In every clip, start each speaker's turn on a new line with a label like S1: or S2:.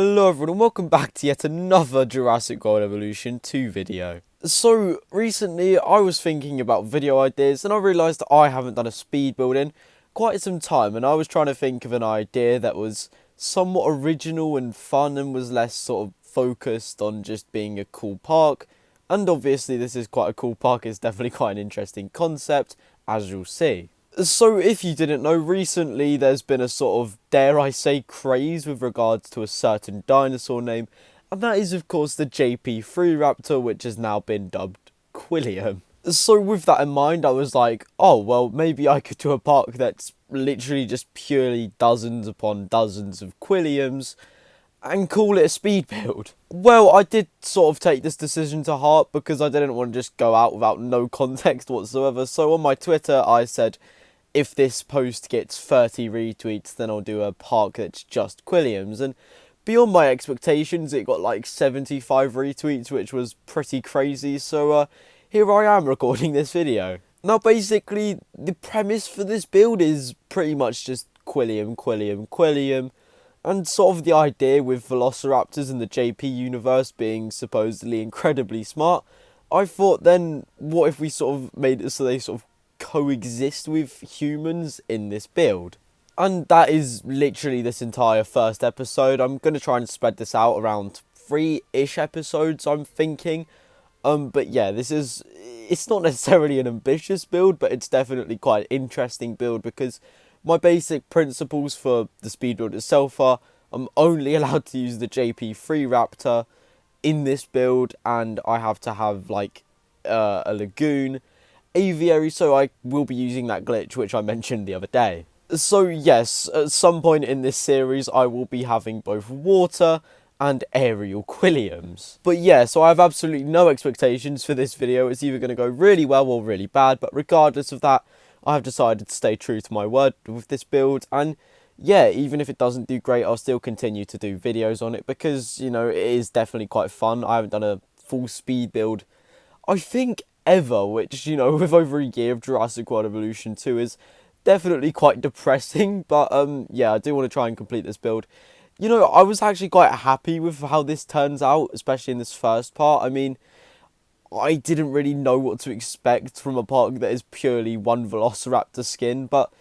S1: Hello everyone and welcome back to yet another Jurassic World Evolution 2 video. So recently I was thinking about video ideas and I realised that I haven't done a speed build in quite some time, and I was trying to think of an idea that was somewhat original and fun and was less sort of focused on just being a cool park. And obviously this is quite a cool park, it's definitely quite an interesting concept, as you'll see. So if you didn't know, recently there's been a sort of, dare I say, craze with regards to a certain dinosaur name, and that is of course the JP3 Raptor, which has now been dubbed QUILLIAM. So with that in mind, I was like, oh well, maybe I could do a park that's literally just purely dozens upon dozens of QUILLIAMs and call it a speed build. Well, I did sort of take this decision to heart because I didn't want to just go out without no context whatsoever. So on my Twitter I said, if this post gets 30 retweets, then I'll do a park that's just QUILLIAMs. And beyond my expectations, it got like 75 retweets, which was pretty crazy. So here I am recording this video. Now basically, the premise for this build is pretty much just QUILLIAM, QUILLIAM, QUILLIAM. And sort of the idea with Velociraptors in the JP universe being supposedly incredibly smart, I thought then, what if we sort of made it so they sort of coexist with humans in this build? And that is literally this entire first episode. I'm going to try and spread this out around 3-ish episodes, I'm thinking. But yeah, it's not necessarily an ambitious build, but it's definitely quite an interesting build because my basic principles for the speed build itself are I'm only allowed to use the JP3 Raptor in this build, and I have to have like a lagoon, aviary, so I will be using that glitch which I mentioned the other day. So yes, at some point in this series I will be having both water and aerial QUILLIAMs. But yeah, so I have absolutely no expectations for this video. It's either going to go really well or really bad, but regardless of that, I have decided to stay true to my word with this build, and yeah, even if it doesn't do great, I'll still continue to do videos on it because, you know, it is definitely quite fun. I haven't done a full speed build, I think, ever, which, you know, with over a year of Jurassic World Evolution 2 is definitely quite depressing, but yeah, I do want to try and complete this build. You know, I was actually quite happy with how this turns out, especially in this first part. I mean, I didn't really know what to expect from a park that is purely one Velociraptor skin, but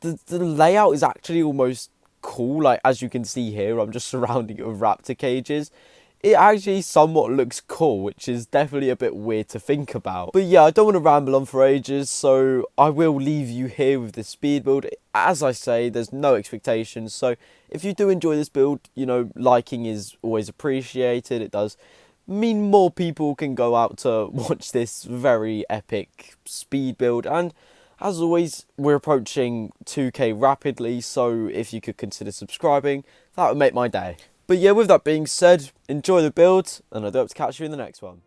S1: the layout is actually almost cool. Like, as you can see here, I'm just surrounding it with raptor cages. It actually somewhat looks cool, which is definitely a bit weird to think about. But yeah, I don't want to ramble on for ages, so I will leave you here with this speed build. As I say, there's no expectations, so if you do enjoy this build, you know, liking is always appreciated. It does mean more people can go out to watch this very epic speed build, and as always, we're approaching 2k rapidly, so if you could consider subscribing, that would make my day. But yeah, with that being said, enjoy the build, and I hope to catch you in the next one.